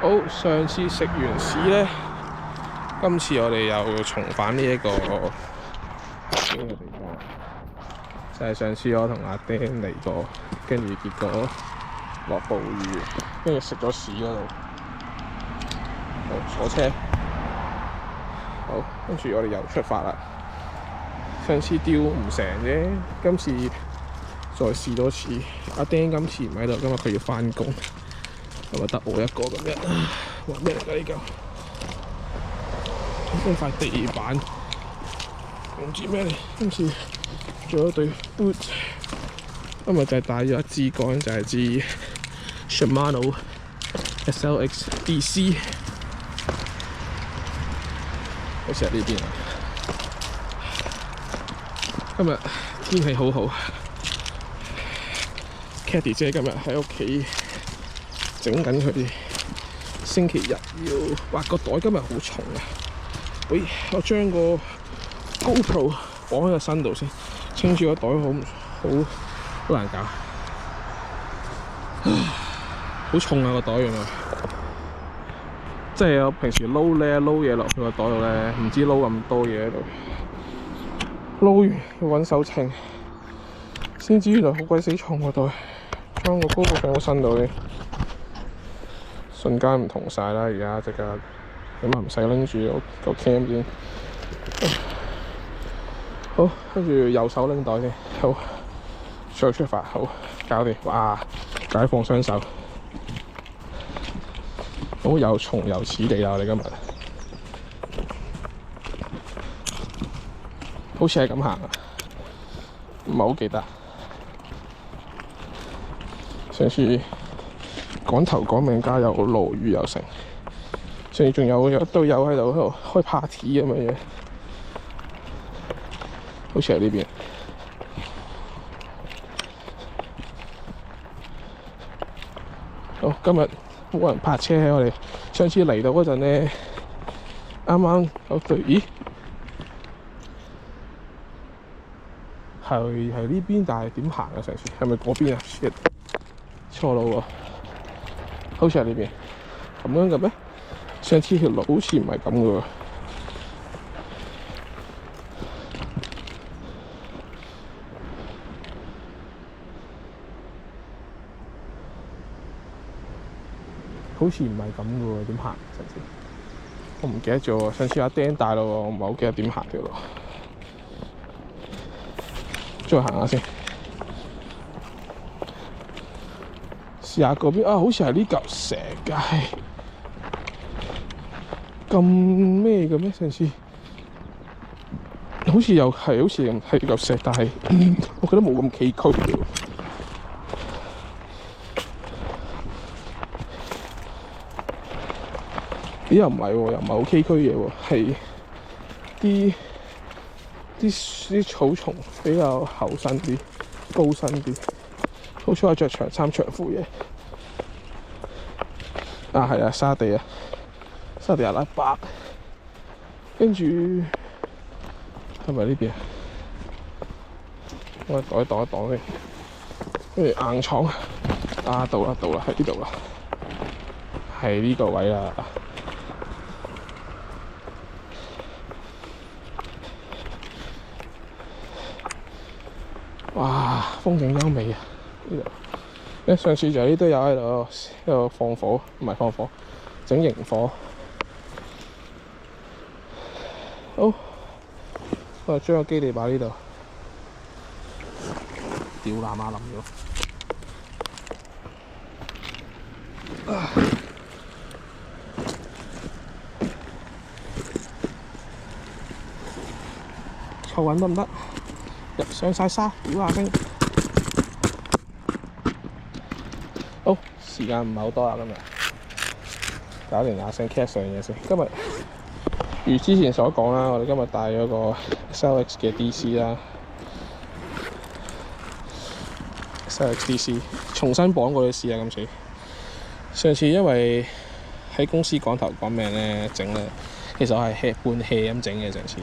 好，上次食完屎呢，今次我哋又重返呢一個嘅地方，就係上次我同阿丁嚟過，跟住結果落暴雨，跟住食咗屎嗰度。好，坐車。好，跟住我哋又出發啦。上次釣唔成啫，今次再試多次。阿丁今次唔喺度，今日佢要返工，咁啊得我一個咁樣。哇！咩嚟㗎呢嚿？呢塊地板唔知咩嚟。今次做咗對 boot， 今日就係帶咗一支竿，就係支 Shimano SLX DC， 好似喺呢邊啊。今日天氣好好 ，Caddy 姐今日喺屋企整緊佢哋星期日要畫個袋，今日好重啊！喂，我將個 GoPro 綁喺個身度先，撐住個袋好難搞，好重啊個袋原來，即係我平時撈嘢落去個袋度咧，唔知撈咁多嘢喺度。撈完要揾手稱，先知原來好鬼死重個袋，將個 GoPro 放喺身度嘅，瞬間唔同晒啦！而家即刻咁啊，唔使拎住個 cam 先。好，跟住右手拎袋先。好，再出發。好，搞掂。哇！解放雙手。好，又重又似地啦！我哋今日好似係咁行啊，唔係好記得。上次趕頭趕命加又落雨又成，上次仲有一堆友喺度開 party 咁嘅嘢，好似係呢邊。好，今日冇人泊車喺我哋。上次嚟到嗰陣呢，啱啱有對，咦？係呢邊，但係點行啊？上次係咪嗰邊啊？錯路喎，好似係呢邊咁樣嘅咩？上次條路好似唔係咁嘅喎，好似唔係咁嘅喎，點行？上次我唔記得咗喎，上次阿丁帶咯喎，我唔係好記得點行條路。再行下先，試下嗰邊啊，好似係呢嚿石㗎，係咁咩嘅咩？上次好似又係，好似係嚿石，但係我覺得冇咁崎嶇嘅。咦？又唔係喎，又唔係好崎嶇嘢喎，係啲草叢比較厚身啲、高身啲，好彩我着長衫長褲嘢。啊，係啊，沙地阿拉伯，跟住係咪呢邊啊？我擋一擋先，跟住硬闖啊！到啦，喺呢度啦，係呢個位啦。哇！風景優美啊！呢度，上次就呢堆友喺度放火，唔係放火，整營火。好，我將個基地擺呢度。屌喇媽冧咗！坐穩得唔得？上晒沙，屌下聲。好，時間唔係好多啦，今日搞掂下聲 catch 上嘢先。今日如之前所講啦，我哋今日帶咗個 SLX 嘅 DC 啦 ，SLX DC 重新綁過去試下今次。上次因為喺公司趕頭趕命咧整咧，其實我係半 hea 咁整嘅上次。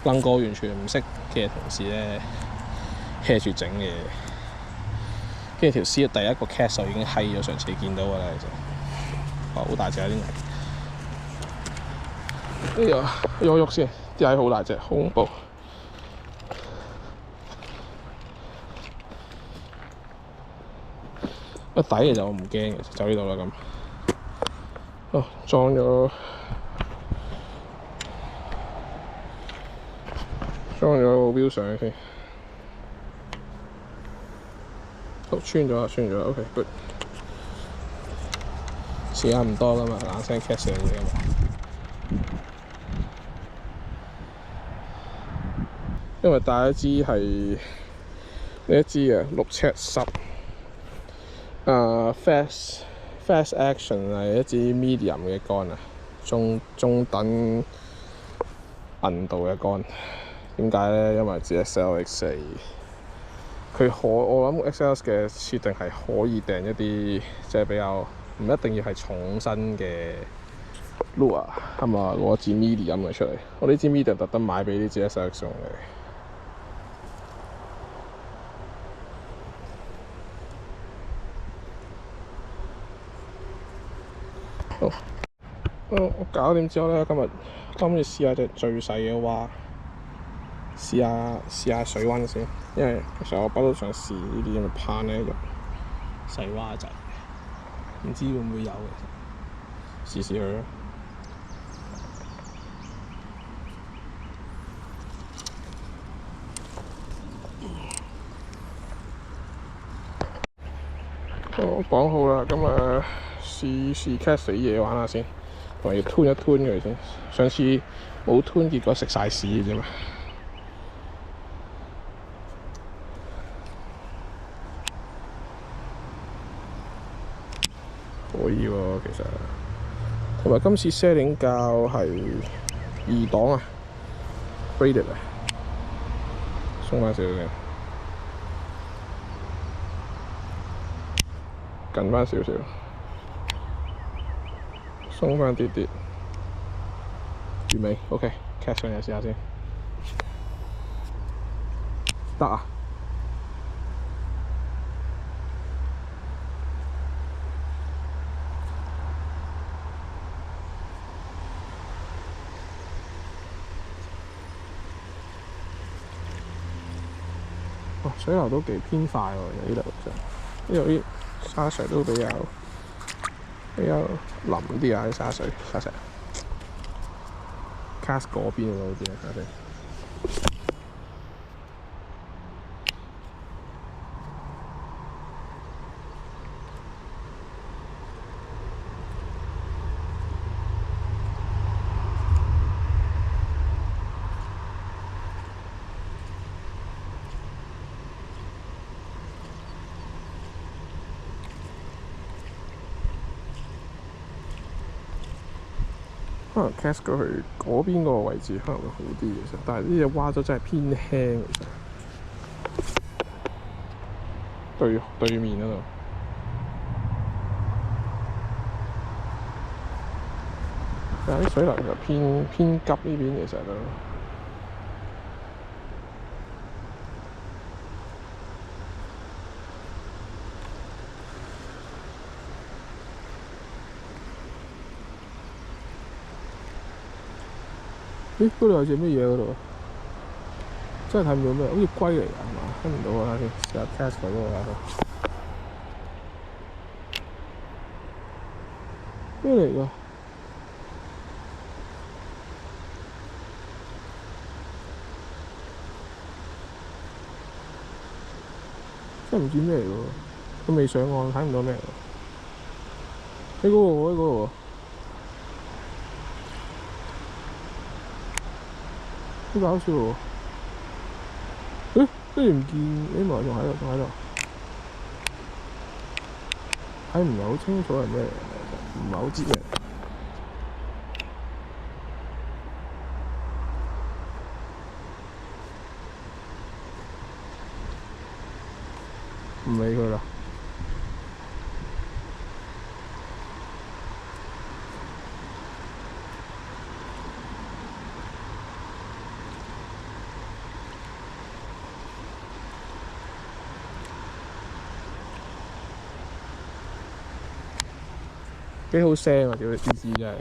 楞過完全唔識嘅同事咧 hea 住整嘅，跟住條絲第一個 cast 就已經閪咗，上次見到㗎啦，其實。好大隻啲蟻。哎呀，喐喐先，啲蟻好大隻，好恐怖。一底其實我唔驚嘅，就呢度啦咁。哦，裝咗個標上去先。哦，穿咗啦，OK good。時間唔多啦嘛，冷聲 cast 嘢㗎嘛。因為帶一支係呢一支嘅6x10。Fast Action 係一支 medium 嘅杆啊，中等硬度嘅杆。點解咧？因為支 XLX4，我諗 XLX 嘅設定係可以訂一啲即係比較唔一定要係重身嘅 lure， 咁啊攞支 medium 嘅出嚟。我呢支 medium 特登買俾呢支 XLX 用嘅。好，我搞掂之後咧，今日諗住試下隻最細嘅蛙，試下水溫先，因為其實我不嬲想試呢啲咁嘅攀咧，用細蛙仔，唔知會唔會有嘅，試試佢咯。我講好啦，咁啊試 catch 死嘢玩下先，同埋要吞一吞佢先。上次冇吞，結果食晒屎嘅啫嘛。可以喎，其實。同埋今次 setting 教係2檔啊 ，braided 啊，鬆翻少少先。近翻少少，鬆翻啲啲，完美 ，OK，catch 上嘢試下先，得啊！哦，水流都幾偏快喎，呢度就呢度啲沙石都比較腍啲啊，啲沙石。cast 嗰邊喎，好似沙石。可能 cast 過去嗰邊嗰個位置可能會好啲其實，但係呢隻蛙咗真係偏輕其實。對面嗰度，但係啲水流就偏急呢邊其實都。咦？嗰度有隻咩嘢嗰度？真係睇唔到咩？好似龜嚟㗎係嘛？睇唔到啊！先試下 cast 佢嗰個下先。咩嚟㗎？真係唔知咩嚟㗎喎！佢未上岸，睇唔到咩嚟㗎。喺嗰個喎，喺嗰個喎。好搞笑喎！誒，跟住唔見，咦？咪仲喺度，睇唔係好清楚係咩嚟，唔係好知咩。唔理佢啦。幾好聲啊！屌你芝芝真係。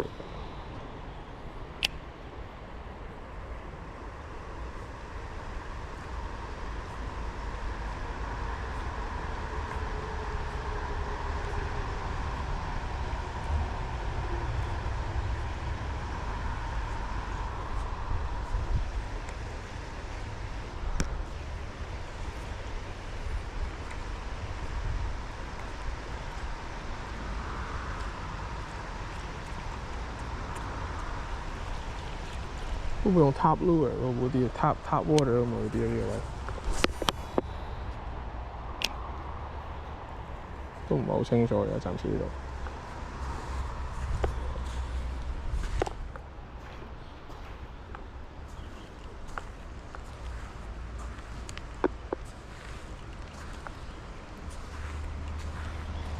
會唔會用 tap lure 嗰啲 tap water 咁啊？嗰啲呢個位都唔係好清楚嘅，暫時呢度。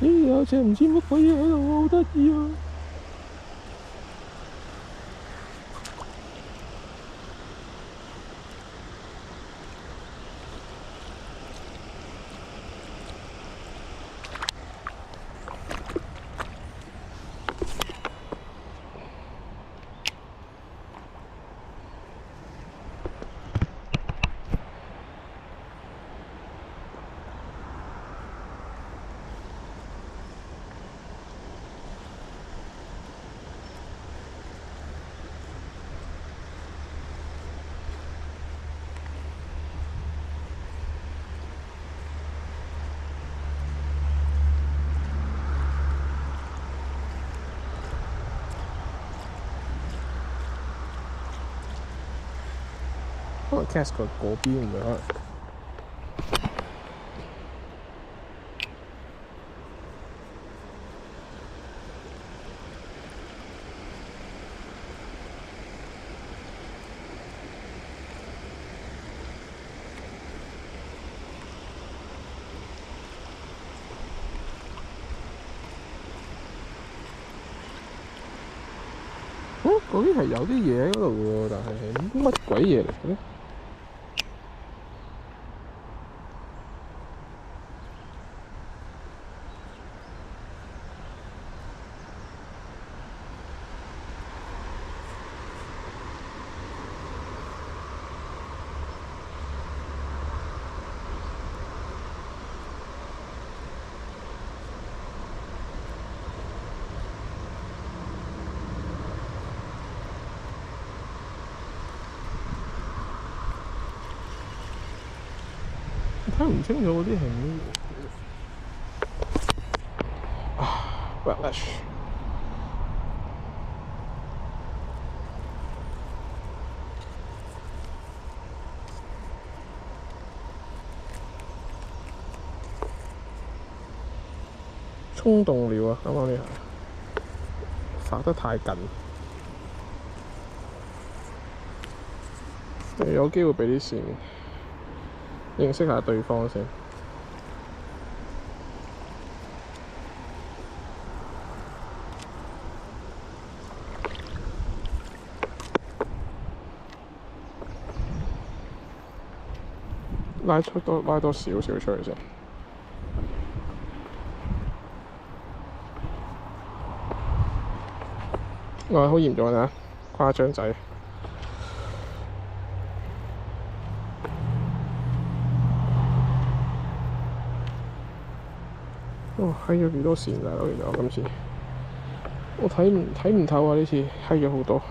咦，有隻唔知乜鬼嘢喺度，好得意啊！可能 Casco 嗰邊唔係可能。嗰邊係有啲嘢喺嗰度喎，但係乜鬼嘢嚟嘅咧？睇唔清楚嗰啲係咩啊 ？Backlash 衝動了啊！啱啱呢下發得太近，有機會俾啲線認識下對方先。拉多少少出去先。哇！好嚴重啊！誇張仔。哇！閪咗幾多線啊！原來我今次我睇唔透啊！呢次閪咗好多，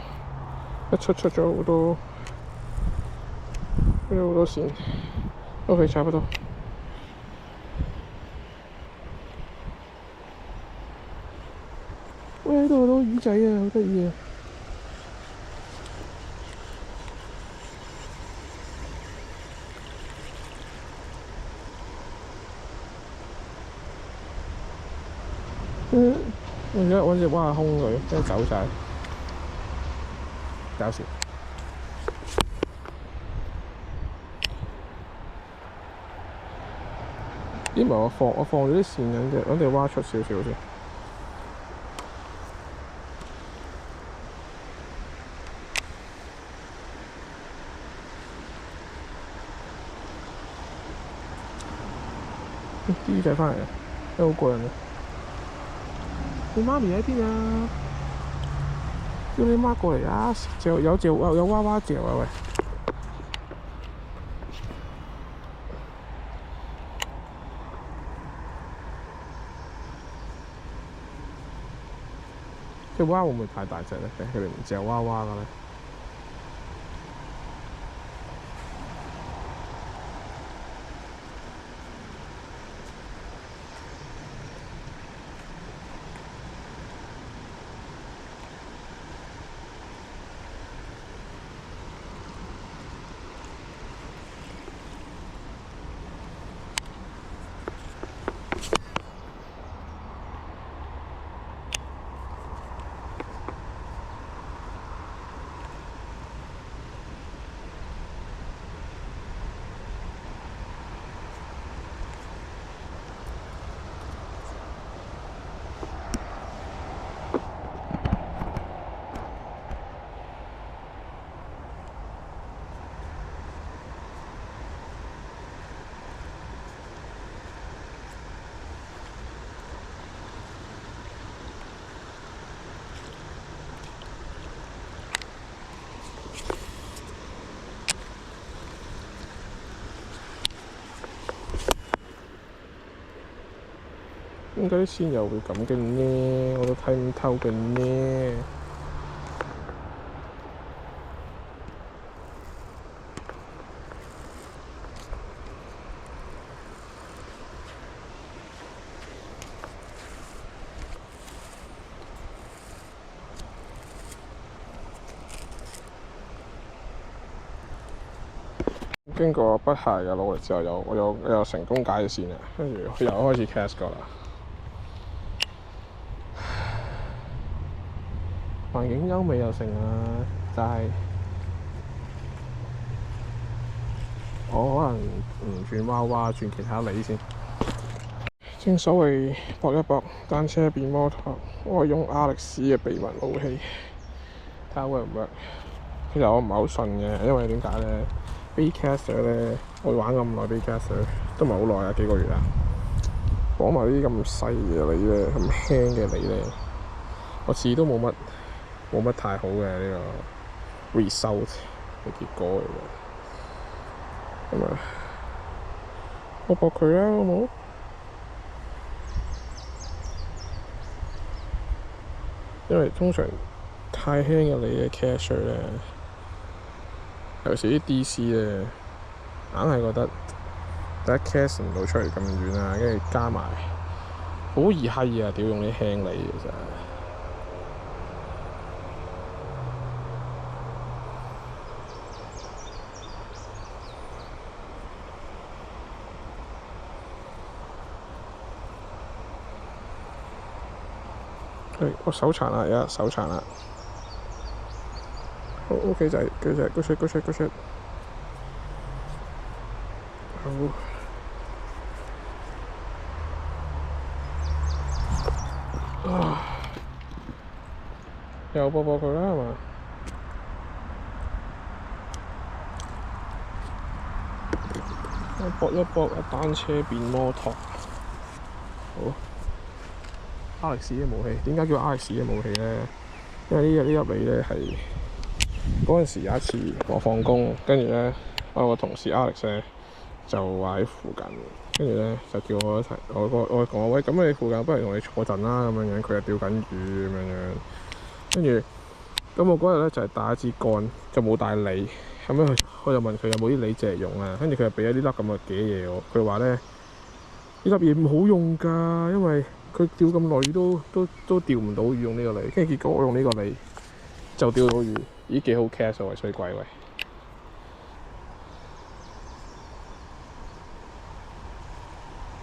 一出咗好多線。OK，差不多。喂，喺度好多魚仔啊，好得意啊！我而家揾隻蛙空佢，真係走晒，搞笑。咦？唔係我放咗啲線揾隻蛙出少少先。啲魚仔翻嚟啦，真係好過癮啊！你媽咪喺邊啊？叫你媽過嚟啊！有娃娃嚼啊喂！隻娃會唔會太大隻咧？佢哋唔嚼娃娃嘅咧？點解啲線又會咁嘅呢？我都睇唔透嘅呢。經過不懈嘅努力之後，我有成功解咗線啦，跟住又開始 cast 過啦。環境優美又成啊，但係我可能唔轉娃娃，轉其他梨先。正所謂搏一搏，單車變摩托，我用亞力士嘅秘密武器，睇下 work 唔 work。其實我唔係好信嘅，因為點解咧？Baitcaster 咧，我玩咁耐 Baitcaster 都唔係好耐啊，幾個月啊。綁埋啲咁細嘅梨咧，咁輕嘅梨咧，我次都冇乜太好嘅呢個 result 嘅結果嚟嘅。咁啊，我搏佢啦，好冇？因為通常太輕嘅梨嘅 catcher 咧，尤其是啲 DC 咧，硬係覺得第一 cast 唔到出嚟咁遠啊，跟住加埋好易閪啊！屌用啲輕梨其實。我手殘啦，而家手殘啦。好 OK 仔，good shot。好。又搏佢啦，係嘛？搏一搏，單車變摩托。好。亞力士嘅武器，點解叫亞力士嘅武器咧？因為呢粒梨咧係嗰陣時有一次我放工，跟住咧我有個同事 Alex 咧就話喺附近，跟住咧就叫我一齊，我講喂，咁你附近不如同你坐陣啦咁樣樣，佢又釣緊魚咁樣樣，跟住咁我嗰日咧就係帶一支竿，就冇帶梨，咁樣我就問佢有冇啲梨借用啊，跟住佢就俾咗呢粒咁嘅嘅嘢我，佢話咧呢粒嘢唔好用㗎，因為佢釣咁耐魚都釣唔到魚，用呢個梨，跟住結果我用呢個梨就釣到魚，咦幾好 catch 喎，水鬼喂！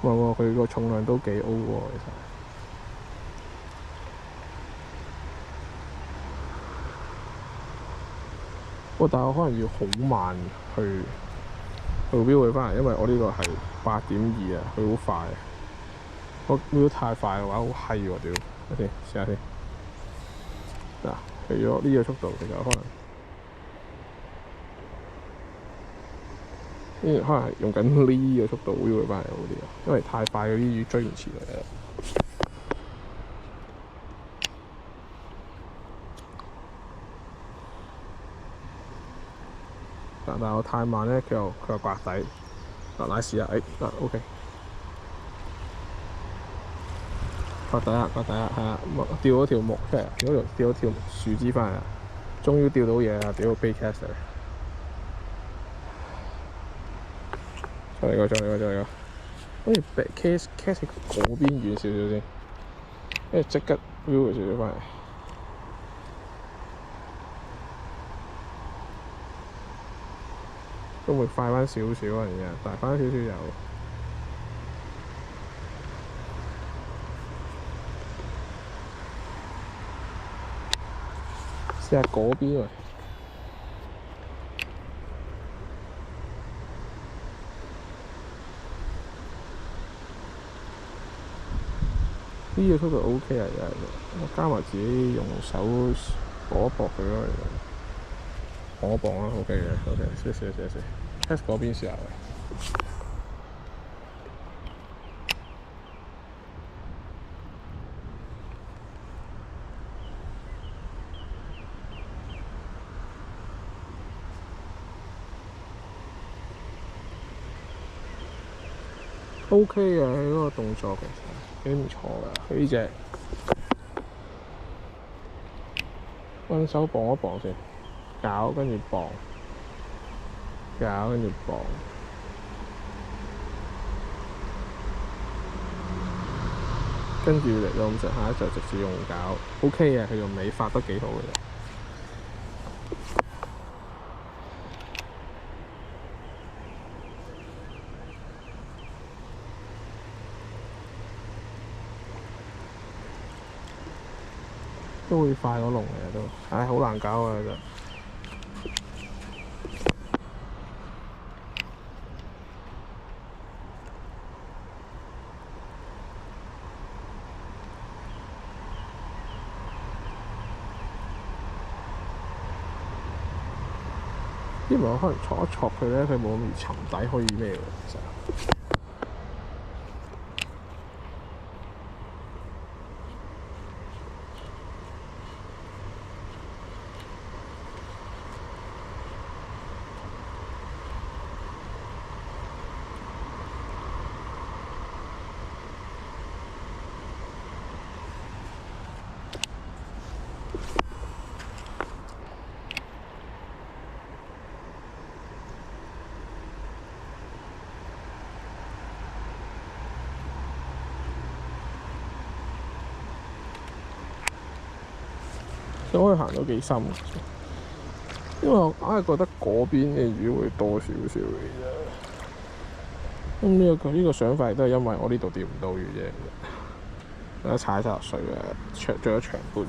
唔係喎，佢個重量都幾 O 喎，其實。不過但係我可能要好慢去標佢翻嚟，因為我呢個係8.2啊，佢好快。我標太快嘅話，好閪喎屌！等先試下先。嗱，除咗呢個速度，其實可能係用緊呢個速度標佢翻嚟好啲啊，因為太快嗰啲魚追唔切嚟啦。但係我太慢咧，佢又刮底。嗱，嚟試下，OK，刮底啦，係啊，掉咗條木出嚟，掉咗條樹枝翻嚟啦，終於釣到嘢啦！屌，Baitcaster， 再嚟個，好似 cast 嗰邊遠少少先，跟住即刻 view 少少翻嚟。都會快翻少少啊，而家大翻少少油。試下嗰邊喎。呢個速度 OK 啊，我加埋自己用手搏一搏佢咯，搏一搏啦 ，OK 嘅 ，OK， 試。test 嗰邊試下。OK 嘅，佢嗰個動作其實幾唔錯㗎，佢呢隻揾手磅一磅先，搞跟住磅，搞跟住磅，跟住嚟到咁上下就直接用搞 ，OK 嘅，佢用尾發得幾好嘅。都會快過龍嘅都，唉，好難搞啊！其實因為我可能戳一戳佢咧，佢冇咁易沉底，可以咩嘅其實。可以行到幾深，因為我硬係覺得嗰邊嘅魚會多少少嘅啫。咁呢個想法亦都係因為我呢度釣唔到魚啫，踩晒落水啊，着咗長半。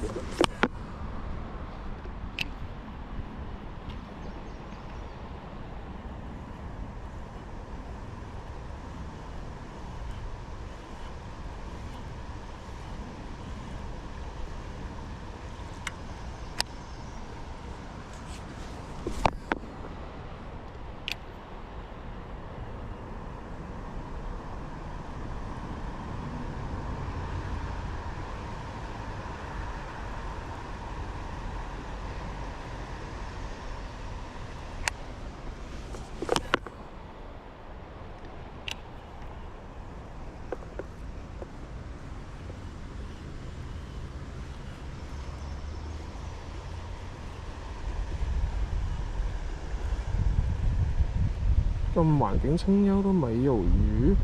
咁環境清幽都沒有魚，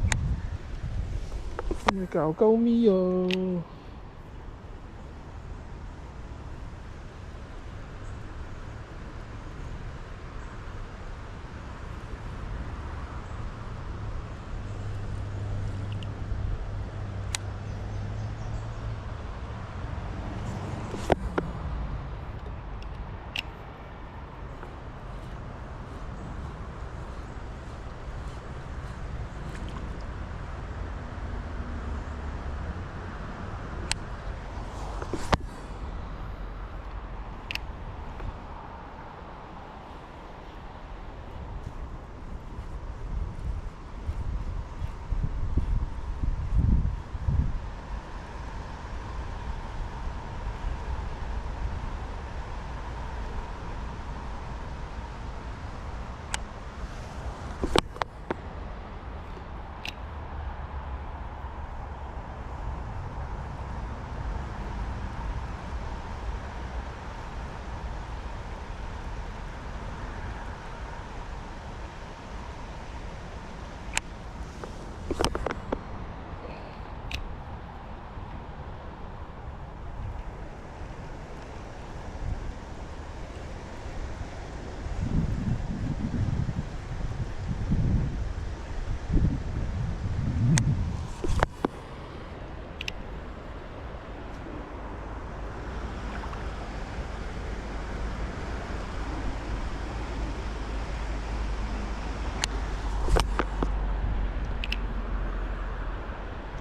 你搞鳩咪啊！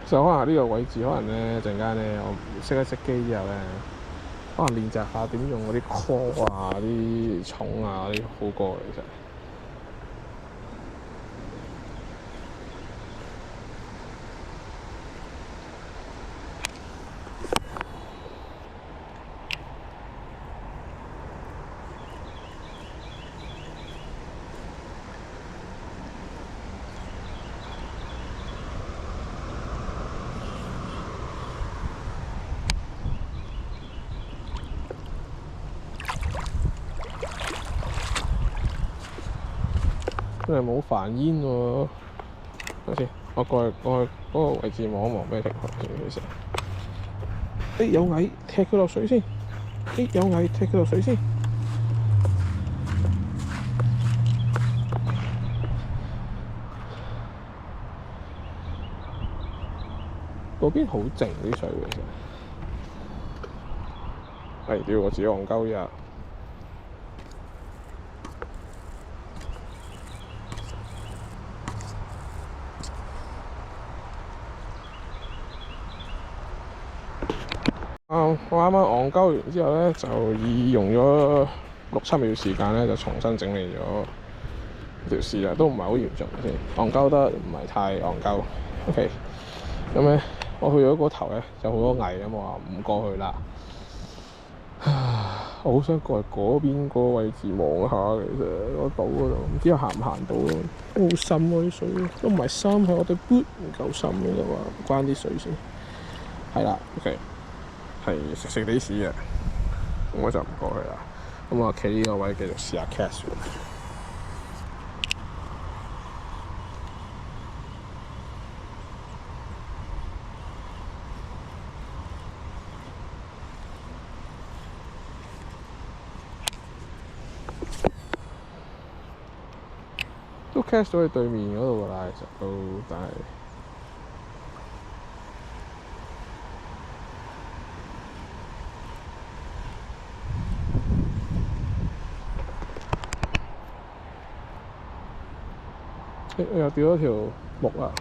就可能呢個位置，可能咧陣間咧，我熄一熄機之後咧，可能練習下點用嗰啲 core 啊、啲重啊啲好過其實。真係冇煩煙喎，等先，我過去嗰個位置望一望咩情況先。其實，有蟻踢佢落水先，有蟻踢佢落水先。嗰邊好靜啲水其實，屌我自己戇鳩啫。我啱啱戇鳩完之後咧，就以用咗6-7秒時間咧，就重新整理咗條絲啦，都唔係好嚴重先，戇鳩得唔係太戇鳩。OK， 咁咧我去咗嗰頭咧，就好多蟻咁，我話唔過去啦。我好想過去嗰邊嗰個位置望下，其實個島嗰度唔知行唔行到咯，好深喎啲水，都唔係深，係我對 boot 唔夠深嘅啫嘛，關啲水先。係啦 ，OK。係食啲屎嘅，咁我就唔過去啦。咁我企呢個位繼續試下 cast。都 cast 咗去對面嗰度㗎啦，其實都，但係。又掉咗條木啊！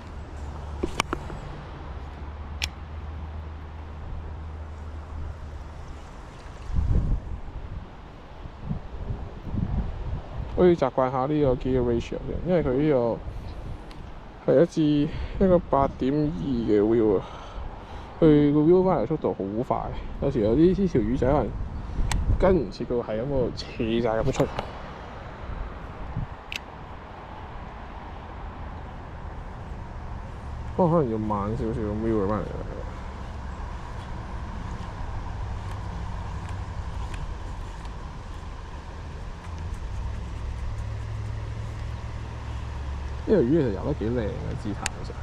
我要習慣下呢個 gear ratio 先，因為佢呢個係一個8.2嘅 wheel 啊，佢個 wheel 翻嚟速度好快，有時有啲呢條魚仔可能跟唔切到，係咁喺度斜晒咁出。不過可能要慢少少咁 wheel 翻嚟。呢條魚其實游得幾靚嘅姿態，其實。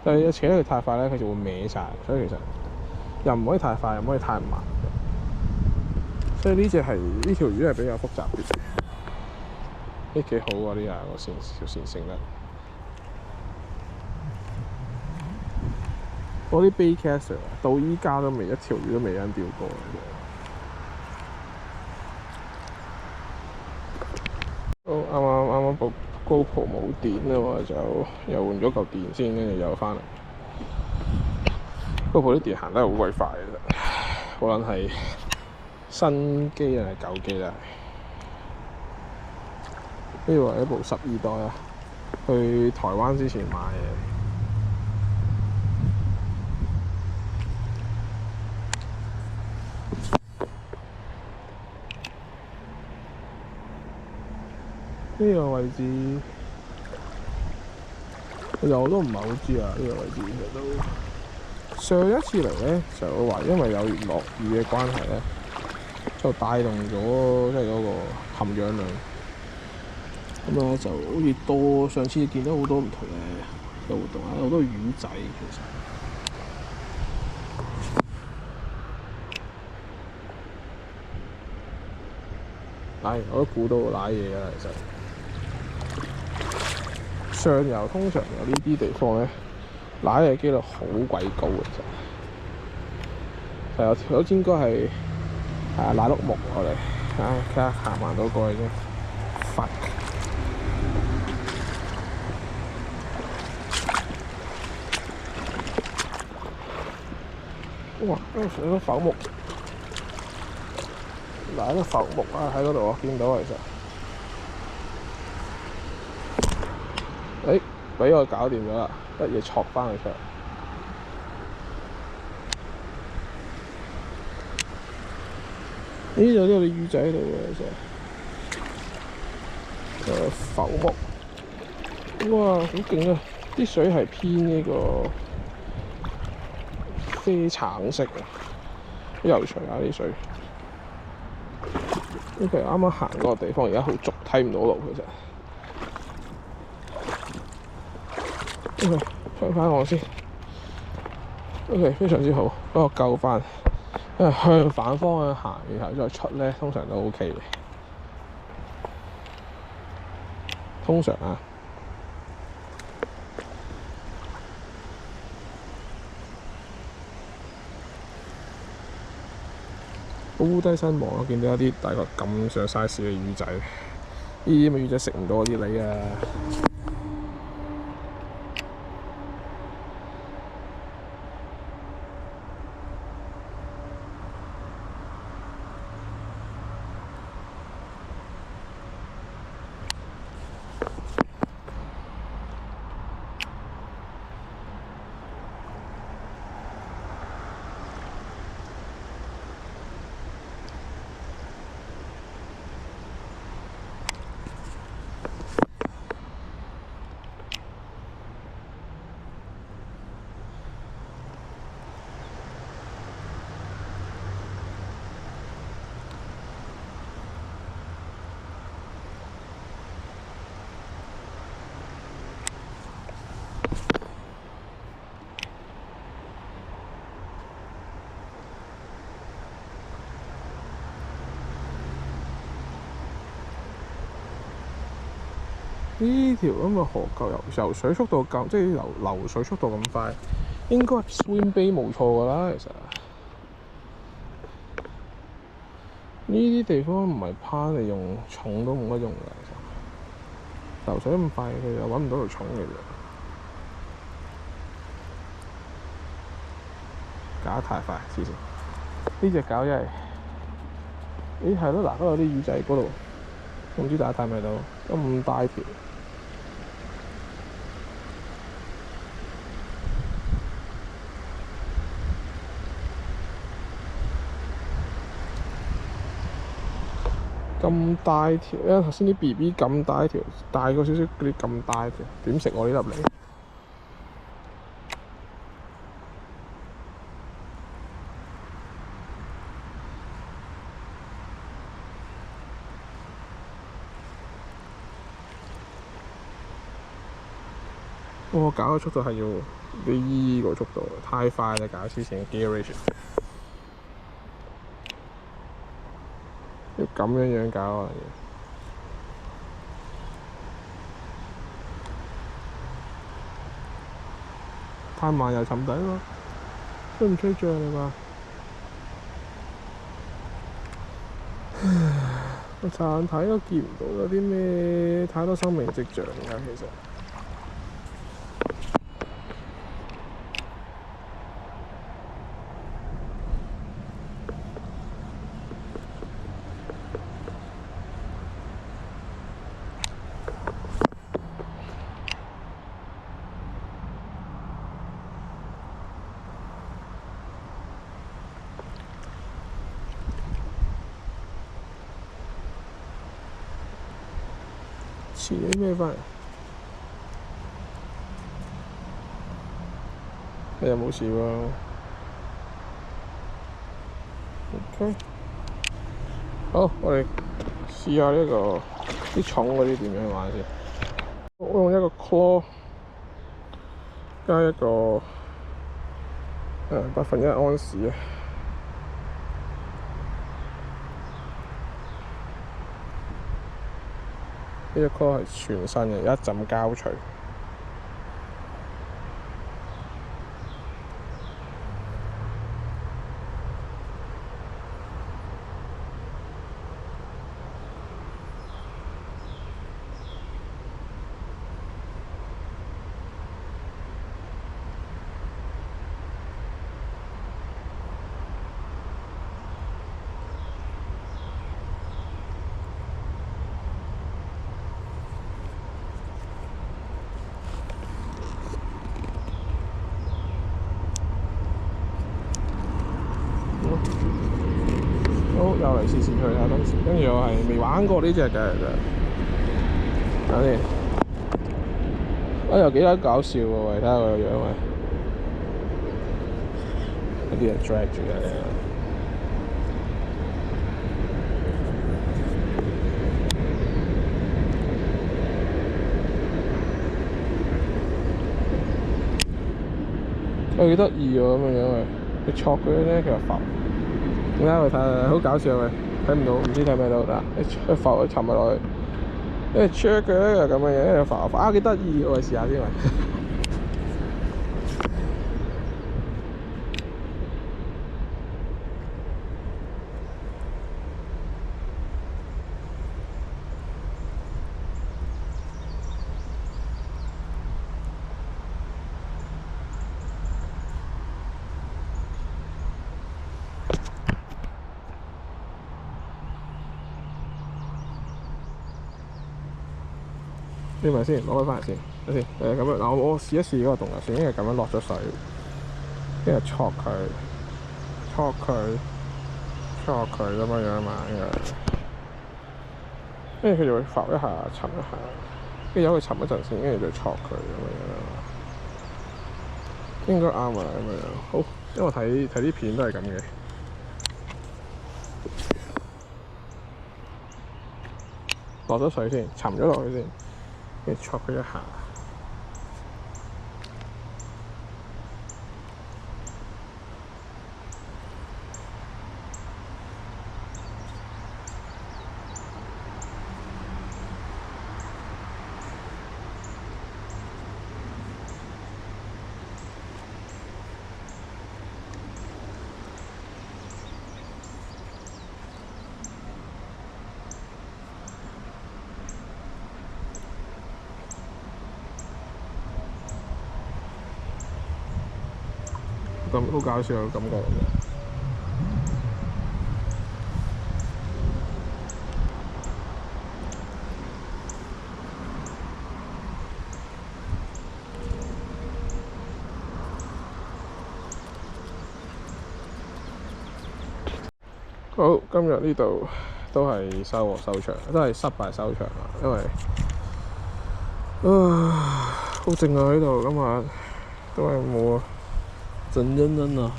但係扯得佢太快咧，佢就會歪晒，所以其實又唔可以太快，又唔可以太慢。所以呢條魚係比較複雜啲，呢幾好啊！呢個條線性得。我啲 baitcaster 到依家都未一條魚都未人釣過嘅。啱啱部 GoPro 冇電啊嘛，就又換咗嚿電先，跟住又翻嚟。GoPro 啲電行得好鬼快嘅，無論係新機定係舊機啦。呢個係一部12代啊，去台灣之前買嘅。呢個位置其實我都唔係好知啊。呢個位置其實都上一次嚟咧，就話因為有落雨嘅關係咧，就帶動咗即係嗰個含氧量，咁咧就好似多上次見到好多唔同嘅活動啊，好多魚仔其實。我都估到瀨嘢啦，其實。上游通常有呢啲地方咧，瀨嘅機率好鬼高嘅，其實。係啊，條友應該係奶碌木我哋，睇下行唔行到過去先。fuck！哇！嗰度有個浮木，嗱，個浮木啊喺嗰度我見到其實。俾我搞掂咗啦，一嘢戳翻佢出嚟。咦？有啲魚仔喺度嘅其實。浮木，哇！好勁啊！啲水係偏呢個啡橙色嘅，好有趣啊啲水。咁其實啱啱行嗰個地方而家好濁，睇唔到路其實。OK， 上翻岸先。OK， 非常之好，幫我救翻。因為向反方向行，然後再出咧，通常都 OK 嘅。通常啊，高低身望，我見到一啲大概咁上 size 嘅魚仔。呢啲咁嘅魚仔食唔到嗰啲脷啊！呢條咁嘅河溝游水速度咁，即係流水速度咁快，應該 swim bait 冇錯㗎啦。其實呢啲地方唔係趴你用重都冇乜用㗎。其實流水咁快，佢又揾唔到條重嘅啫。搞得太快，黐線！呢隻搞真係，咦係咯，嗱嗰度有啲魚仔嗰度，唔知大家睇唔睇到？咁大條。咁大條，因為頭先啲 BB 咁大條，大過少少嗰啲咁大條，點食我呢粒嚟？我搞嘅速度係要呢個速度，太快啦！搞之前 gear ratio 要咁樣搞啊！太慢又沉底喎，吹唔吹脹你話？我驟眼睇都見唔到有啲咩太多生命跡象㗎，其實。遲啲咩翻嚟？你又冇事喎。OK， 好，我哋試下呢個啲重嗰啲點樣玩先。我用一個 claw 加一個1/8安士啊。呢個 claw 係全新嘅，一浸膠錘。以前去下當時，跟住我係未玩過呢隻嘅，睇先。又幾得搞笑喎！喂，睇下佢個樣喂，有啲人 drag 住嘅。幾得意喎咁嘅樣喂，你戳佢咧，佢又浮。點解佢睇好搞笑喂？睇唔到，唔知睇唔睇到嗱？一浮佢沉埋落去。因為 check 佢咧又咁嘅嘢，又浮幾得意喎！我試下先喂。匿埋先，攞翻嚟先，睇先。咁樣嗱，我試一試嗰個動作先，因為咁樣落咗水，跟住戳佢咁樣樣嘛，跟住佢就會浮一下、沉一下，跟住由佢沉一陣先，跟住再戳佢咁樣樣。應該啱啊，咁樣樣。好，因為我睇啲片都係咁嘅。落咗水先，沉咗落去先。跟住戳佢一下，咁好搞笑嘅感覺嚟嘅。好，今日呢度都係收穫收場，都係失敗收場啦，因為好靜啊喺度，今日都係冇啊。靜欣啊，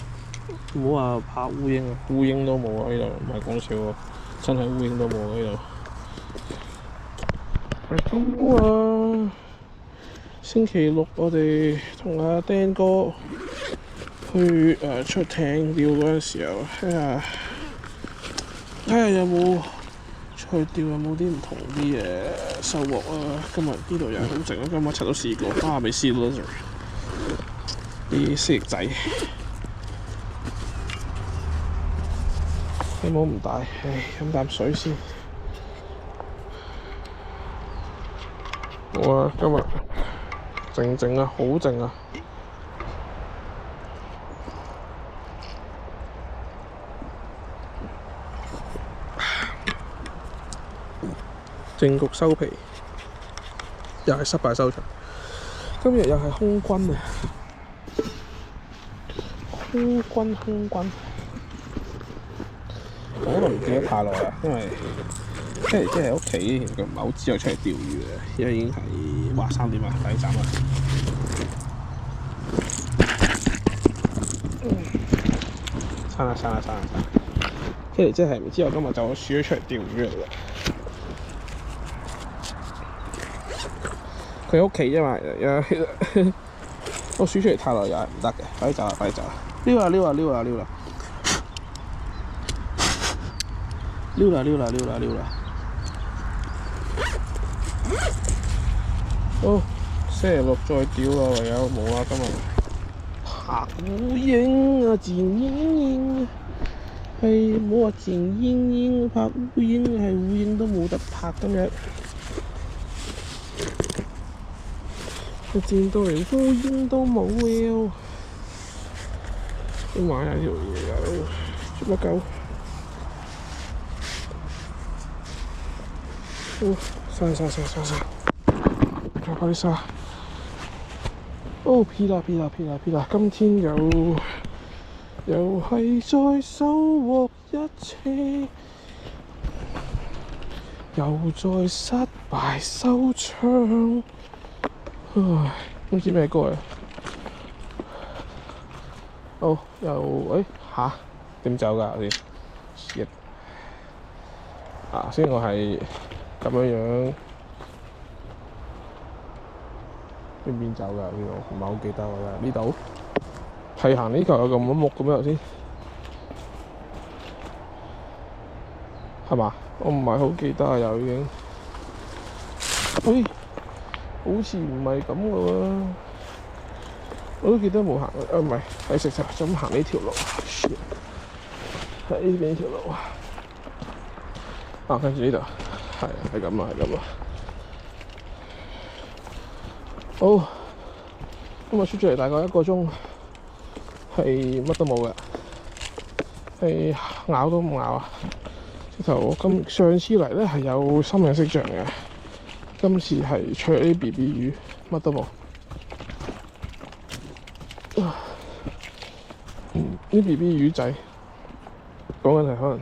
唔好話拍烏蠅啊，烏蠅都冇啊呢度，唔係講笑喎，真係烏蠅都冇啊呢度。好啊，星期六我哋同阿 Dan 哥去出艇釣嗰陣時候，睇下有冇出去釣有冇啲唔同啲嘅收穫啊！今日呢度又係好靜啊，今日柒都試過，未試過啲蜥蜴仔，你冇唔大，飲啖水先。好啊，今日靜靜啊，好靜啊！正局收皮，又係失敗收場。今日又係空軍啊！空軍，我都唔記得太耐啦，因為即係喺屋企，佢唔係好知我出嚟釣魚嘅，而家已經係3點啦，快啲斬啦！刪啦！即係唔知我今日就我鼠咗出嚟釣魚嚟嘅。佢屋企啫嘛，我鼠出嚟太耐又係唔得嘅，快啲走啦！溜啦！好，星期六再釣啦，唯有冇啦今日。拍烏蠅啊，賤英，係冇話賤英，拍烏蠅係烏蠅都冇得拍今日。見到連烏蠅都冇喎，都買下條嘢啊！做乜鳩？刪，再快啲刪。P 啦！今天又係再收穫一次，又再失敗收場。唉，唔知咩歌啊？好，又點走㗎先？先我係咁樣邊走㗎？呢度唔係好記得喎。呢度係行呢球有咁多木嘅咩頭先？係嘛？我唔係好記得啊，又已經。好似唔係咁嘅喎。我都記得冇行唔係喺食茶咁行呢條路。喺呢邊條路跟住呢度係咁啊，好，今日出咗嚟大概1個鐘，係乜都冇嘅，係咬都冇咬啊！直頭上次嚟咧係有深嘅色象嘅，今次係除咗啲 BB 魚，乜都冇。啲 BB 魚仔講緊係可能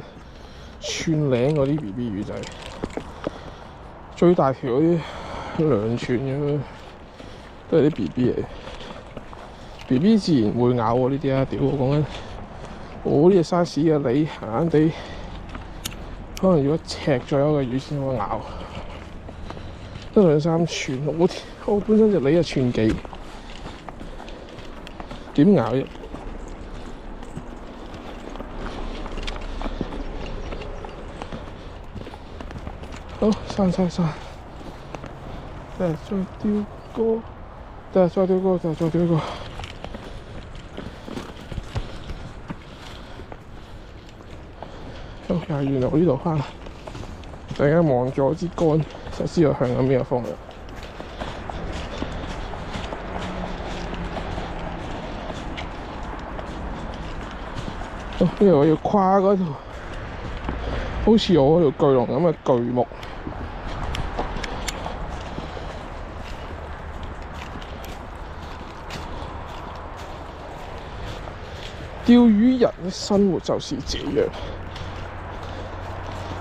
寸零嗰啲 BB 魚仔，最大條嗰啲2寸咁樣，都係啲 BB 嚟。BB 自然會咬我呢啲啊！屌我講緊，我呢隻 size 嘅你閒閒地，可能要1尺左右嘅魚先可以咬，得2、3寸。我本身隻你1寸幾，點咬啫？好，散，再丟個，再丟個。好，又係原來我呢度返，突然間望咗支竿，就知道向緊邊個方向。因為我要跨嗰條，好似我嗰條巨龍咁嘅巨木。釣魚人嘅生活就是這樣，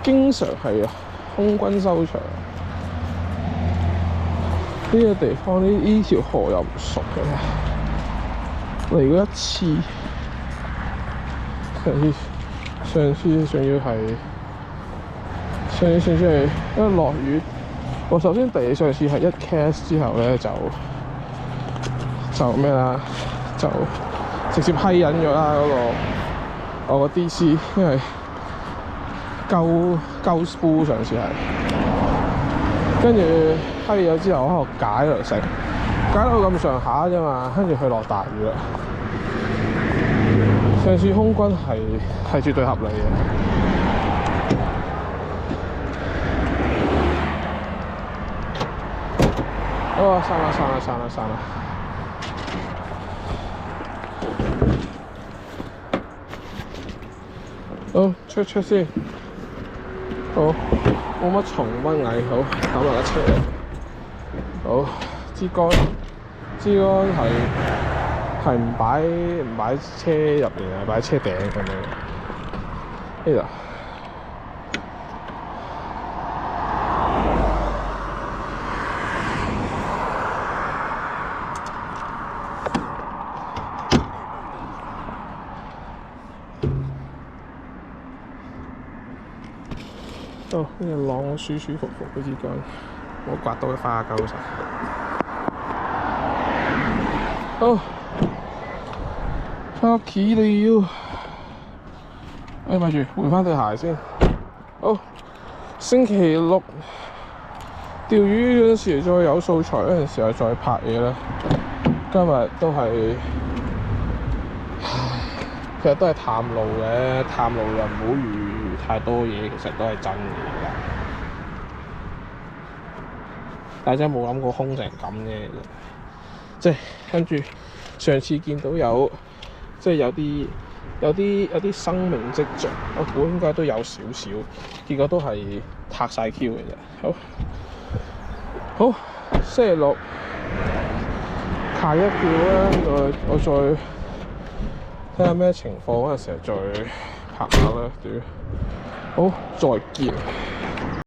經常係空軍收場。呢個地方呢條河又唔熟嘅，嚟過1次。上次仲要係上次係一落雨。我首先上次係1 cast 之後咧就咩啦，就直接批引咗啦我個 DC， 因為夠 spool 上次係，跟住批咗之後我喺度解嚟食，解到咁上下啫嘛，跟住佢落大雨啦。上次空軍係絕對合理嘅。散啦。好，出先。好，冇乜蟲乜蟻，好抌落架車。好，支竿係唔擺車入邊啊，擺車頂咁樣。呢度。呢個浪舒服嗰支竿，我刮到佢花鳩晒。好，返屋企了。咪住，換返對鞋先。好，星期6釣魚嗰陣時再有素材嗰陣時候再拍嘢啦。今日都係，其實都係探路嘅，探路又唔好預太多嘢，其實都係真嘅。但係真係冇諗過空成咁嘅，即係跟住上次見到即係有啲生命跡象，我估應該都有少少，結果都係拍晒 Q 嘅啫。好，星期6下一釣啦，我再睇下咩情況嗰陣時候再拍下啦。好，再見。